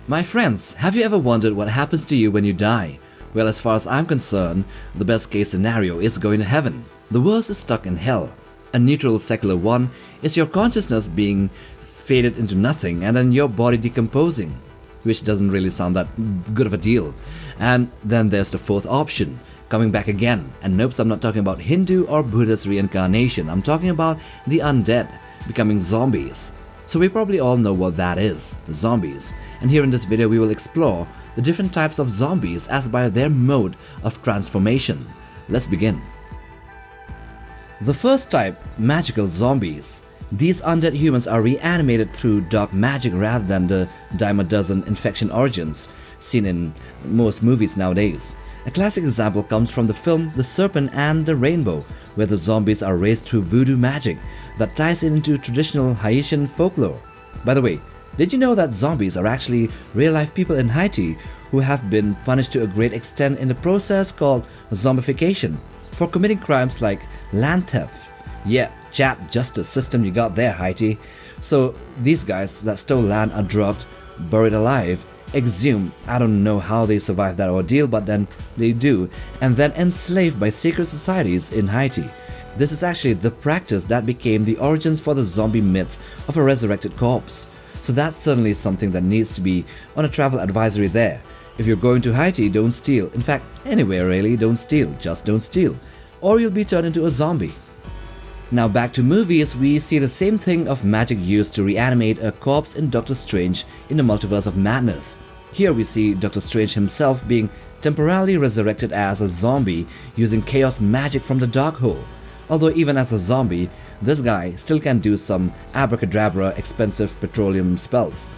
My friends, have you ever wondered what happens to you when you die? Well, as far as I'm concerned, the best case scenario is going to heaven. The worst is stuck in hell. A neutral secular one is your consciousness being faded into nothing and then your body decomposing, which doesn't really sound that good of a deal. And then there's the fourth option, coming back again. And nope, I'm not talking about Hindu or Buddhist reincarnation. I'm talking about the undead becoming zombies. So we probably all know what that is, zombies. And here in this video we will explore the different types of zombies as by their mode of transformation. Let's begin. The first type, magical zombies. These undead humans are reanimated through dark magic rather than the dime a dozen infection origins seen in most movies nowadays. A classic example comes from the film The Serpent and the Rainbow, where the zombies are raised through voodoo magic that ties into traditional Haitian folklore. By the way, did you know that zombies are actually real-life people in Haiti who have been punished to a great extent in the process called zombification for committing crimes like land theft? Yeah, chat justice system you got there, Haiti. So these guys that stole land are drugged, buried alive, exhumed, I don't know how they survived that ordeal, but then they do, and then enslaved by secret societies in Haiti. This is actually the practice that became the origins for the zombie myth of a resurrected corpse. So that's certainly something that needs to be on a travel advisory there. If you're going to Haiti, don't steal. In fact, anywhere really, don't steal. Just don't steal. Or you'll be turned into a zombie. Now back to movies, we see the same thing of magic used to reanimate a corpse in Doctor Strange in the Multiverse of Madness. Here we see Doctor Strange himself being temporarily resurrected as a zombie using chaos magic from the Darkhold. Although even as a zombie, this guy still can do some abracadabra expensive petroleum spells.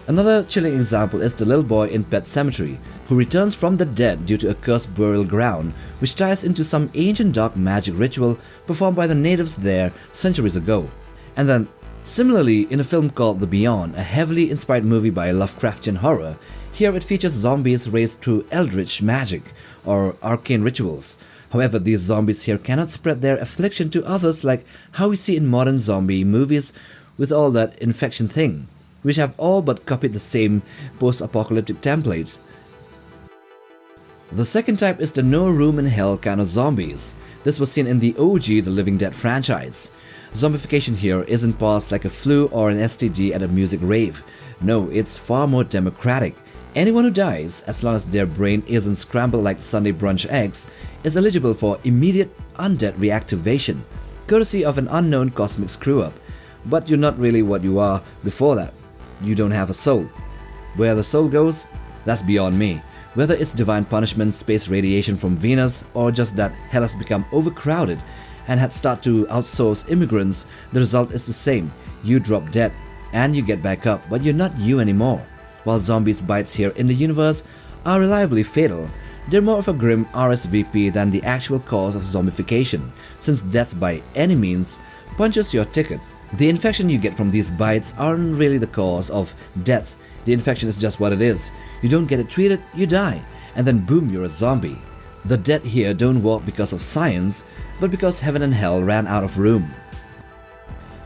Another chilling example is the little boy in Pet Sematary, who returns from the dead due to a cursed burial ground, which ties into some ancient dark magic ritual performed by the natives there centuries ago. And then, similarly, in a film called The Beyond, a heavily inspired movie by Lovecraftian horror, here it features zombies raised through eldritch magic or arcane rituals. However, these zombies here cannot spread their affliction to others like how we see in modern zombie movies with all that infection thing, which have all but copied the same post-apocalyptic template. The second type is the no room in hell kind of zombies. This was seen in the OG The Living Dead franchise. Zombification here isn't passed like a flu or an STD at a music rave. No, it's far more democratic. Anyone who dies, as long as their brain isn't scrambled like Sunday brunch eggs, is eligible for immediate undead reactivation, courtesy of an unknown cosmic screw-up. But you're not really what you are before that. You don't have a soul. Where the soul goes, that's beyond me. Whether it's divine punishment, space radiation from Venus, or just that hell has become overcrowded and had started to outsource immigrants, the result is the same. You drop dead and you get back up, but you're not you anymore. While zombies' bites here in the universe are reliably fatal, they're more of a grim RSVP than the actual cause of zombification, since death by any means punches your ticket. The infection you get from these bites aren't really the cause of death. The infection is just what it is. You don't get it treated, you die, and then boom, you're a zombie. The dead here don't walk because of science, but because heaven and hell ran out of room.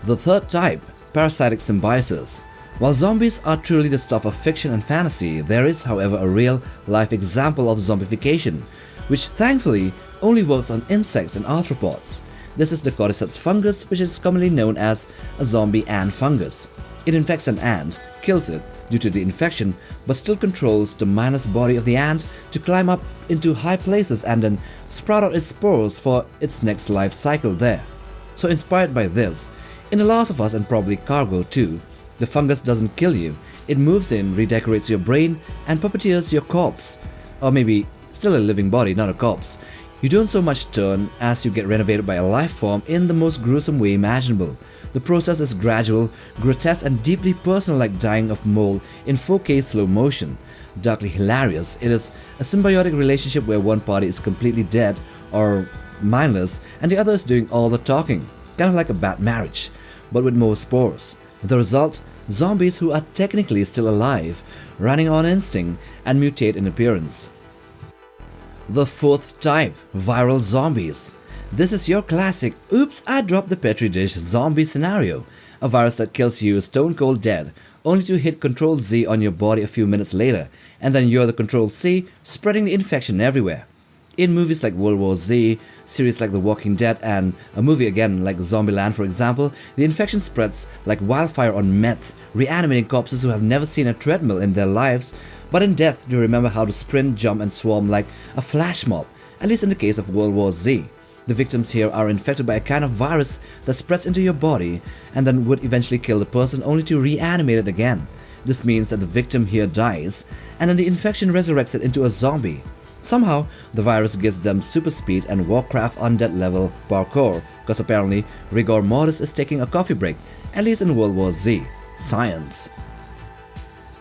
The third type, parasitic symbiosis. While zombies are truly the stuff of fiction and fantasy, there is, however, a real-life example of zombification, which thankfully only works on insects and arthropods. This is the cordyceps fungus, which is commonly known as a zombie ant fungus. It infects an ant, kills it due to the infection, but still controls the mindless body of the ant to climb up into high places and then sprout out its spores for its next life cycle there. So inspired by this, in The Last of Us and probably Cargo too, the fungus doesn't kill you, it moves in, redecorates your brain, and puppeteers your corpse. Or maybe still a living body, not a corpse. You don't so much turn as you get renovated by a life form in the most gruesome way imaginable. The process is gradual, grotesque, and deeply personal, like dying of mold in 4K slow motion. Darkly hilarious, it is a symbiotic relationship where one party is completely dead or mindless and the other is doing all the talking, kind of like a bad marriage, but with more spores. The result? Zombies who are technically still alive, running on instinct, and mutate in appearance. The fourth type, viral zombies. This is your classic, oops, I dropped the petri dish zombie scenario. A virus that kills you stone cold dead, only to hit Control Z on your body a few minutes later, and then you're the Control C, spreading the infection everywhere. In movies like World War Z, series like The Walking Dead, and a movie again like Zombieland for example, the infection spreads like wildfire on meth, reanimating corpses who have never seen a treadmill in their lives, but in death they remember how to sprint, jump and swarm like a flash mob, at least in the case of World War Z. The victims here are infected by a kind of virus that spreads into your body and then would eventually kill the person only to reanimate it again. This means that the victim here dies, and then the infection resurrects it into a zombie. Somehow, the virus gives them super speed and Warcraft undead level parkour, because apparently rigor mortis is taking a coffee break, at least in World War Z. Science.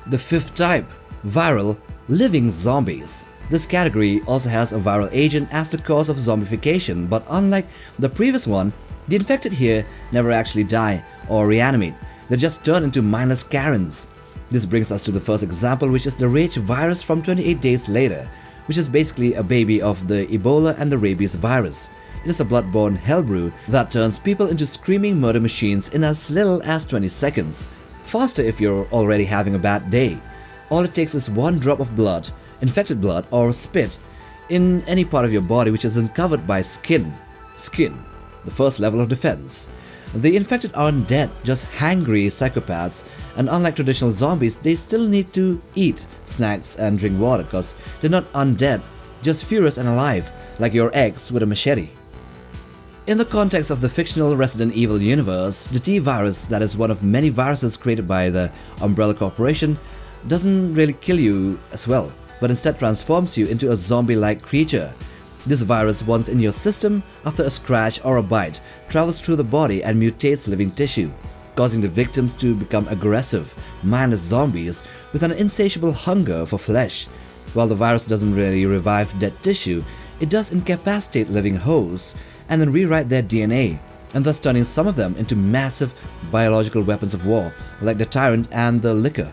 The fifth type, viral, living zombies. This category also has a viral agent as the cause of zombification, but unlike the previous one, the infected here never actually die or reanimate, they just turn into mindless Karens. This brings us to the first example, which is the Rage virus from 28 Days Later, which is basically a baby of the Ebola and the rabies virus. It is a blood-borne hellbrew that turns people into screaming murder machines in as little as 20 seconds. Faster if you're already having a bad day. All it takes is one drop of blood, infected blood or spit, in any part of your body which isn't covered by skin. Skin, the first level of defense. The infected aren't dead, just hangry psychopaths, and unlike traditional zombies, they still need to eat snacks and drink water because they're not undead, just furious and alive, like your eggs with a machete. In the context of the fictional Resident Evil universe, the T-virus, that is one of many viruses created by the Umbrella Corporation, doesn't really kill you as well, but instead transforms you into a zombie-like creature. This virus, once in your system, after a scratch or a bite, travels through the body and mutates living tissue, causing the victims to become aggressive, mindless zombies with an insatiable hunger for flesh. While the virus doesn't really revive dead tissue, it does incapacitate living hosts and then rewrite their DNA, and thus turning some of them into massive biological weapons of war, like the Tyrant and the Licker.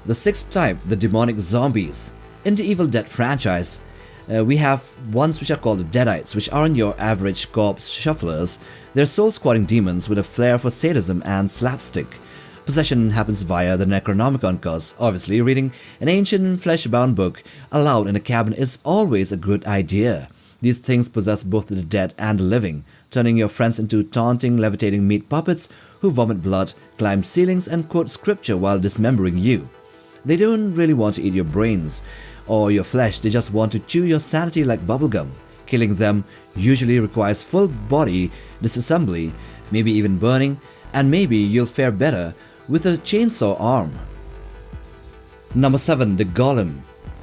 The sixth type, the demonic zombies. In the Evil Dead franchise, we have ones which are called the Deadites, which aren't your average corpse shufflers. They're soul-squatting demons with a flair for sadism and slapstick. Possession happens via the Necronomicon cause. Obviously, reading an ancient flesh-bound book aloud in a cabin is always a good idea. These things possess both the dead and the living, turning your friends into taunting, levitating meat puppets who vomit blood, climb ceilings and quote scripture while dismembering you. They don't really want to eat your brains or your flesh, they just want to chew your sanity like bubblegum. Killing them usually requires full body disassembly, maybe even burning, and maybe you'll fare better with a chainsaw arm. Number 7. The Golem.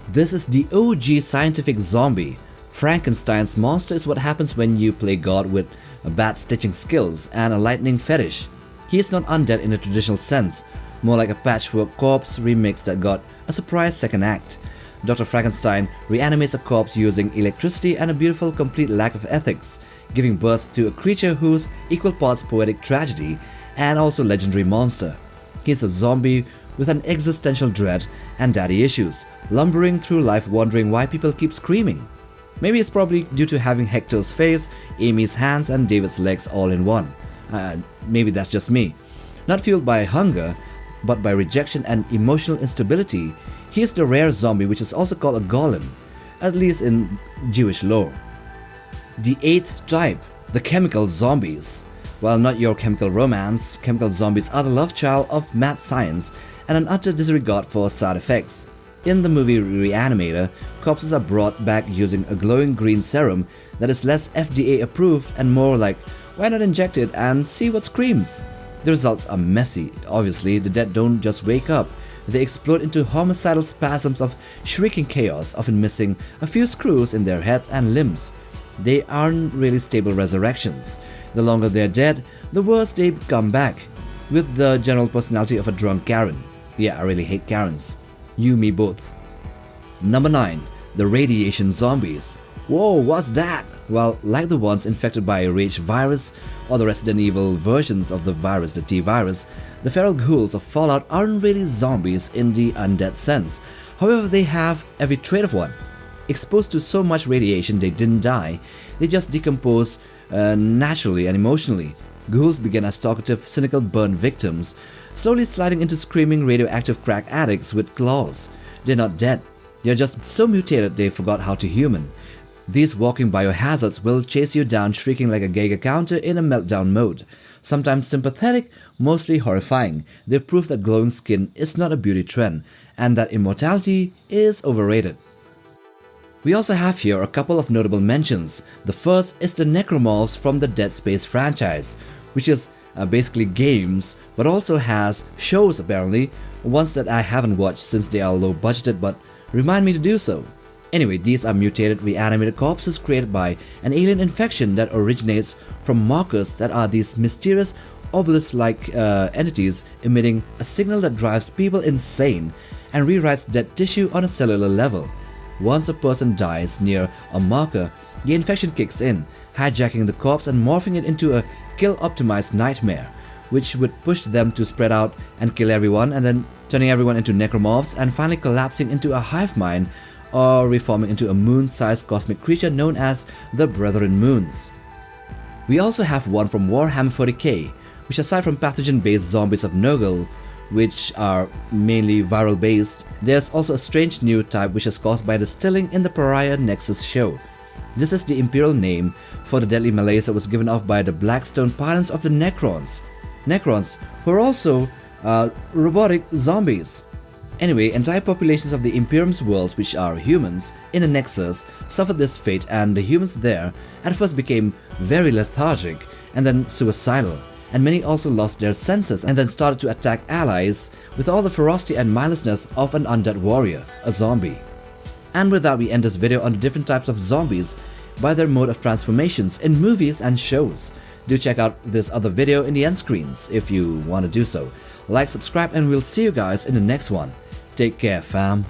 This is the OG scientific zombie. Frankenstein's monster is what happens when you play God with bad stitching skills and a lightning fetish. He is not undead in a traditional sense, more like a patchwork corpse remix that got a surprise second act. Dr. Frankenstein reanimates a corpse using electricity and a beautiful complete lack of ethics, giving birth to a creature who's equal parts poetic tragedy and also legendary monster. He's a zombie with an existential dread and daddy issues, lumbering through life wondering why people keep screaming. Maybe it's probably due to having Hector's face, Amy's hands and David's legs all in one. Maybe that's just me. Not fueled by hunger, but by rejection and emotional instability, he is the rare zombie which is also called a golem, at least in Jewish lore. The 8th type, the chemical zombies. While not your chemical romance, chemical zombies are the love child of mad science and an utter disregard for side effects. In the movie Reanimator, corpses are brought back using a glowing green serum that is less FDA approved and more like, why not inject it and see what screams? The results are messy. Obviously, the dead don't just wake up, they explode into homicidal spasms of shrieking chaos, often missing a few screws in their heads and limbs. They aren't really stable resurrections. The longer they're dead, the worse they come back, with the general personality of a drunk Karen. Yeah, I really hate Karens. You, me both. Number 9. The radiation zombies. Whoa, what's that? Well, like the ones infected by a Rage virus or the Resident Evil versions of the virus, the T-virus, the feral ghouls of Fallout aren't really zombies in the undead sense. However, they have every trait of one. Exposed to so much radiation they didn't die, they just decompose naturally and emotionally. Ghouls begin as talkative, cynical burn victims, slowly sliding into screaming radioactive crack addicts with claws. They're not dead, they're just so mutated they forgot how to human. These walking biohazards will chase you down shrieking like a Geiger counter in a meltdown mode. Sometimes sympathetic, mostly horrifying. They prove that glowing skin is not a beauty trend and that immortality is overrated. We also have here a couple of notable mentions. The first is the necromorphs from the Dead Space franchise, which is basically games, but also has shows apparently, ones that I haven't watched since they are low budgeted but remind me to do so. Anyway, these are mutated, reanimated corpses created by an alien infection that originates from markers that are these mysterious obelisk-like entities emitting a signal that drives people insane and rewrites dead tissue on a cellular level. Once a person dies near a marker, the infection kicks in, hijacking the corpse and morphing it into a kill-optimized nightmare, which would push them to spread out and kill everyone, and then turning everyone into necromorphs and finally collapsing into a hive mind or reforming into a moon-sized cosmic creature known as the Brethren Moons. We also have one from Warhammer 40k, which aside from pathogen-based zombies of Nurgle, which are mainly viral based, there's also a strange new type which is caused by the stilling in the Pariah Nexus show. This is the imperial name for the deadly malaise that was given off by the Blackstone Pylons of the Necrons. Necrons, who are also robotic zombies. Anyway, entire populations of the Imperium's worlds, which are humans, in the Nexus, suffered this fate, and the humans there at first became very lethargic and then suicidal, and many also lost their senses and then started to attack allies with all the ferocity and mindlessness of an undead warrior, a zombie. And with that, we end this video on the different types of zombies by their mode of transformations in movies and shows. Do check out this other video in the end screens if you want to do so. Like, subscribe, and we'll see you guys in the next one. Take care, fam.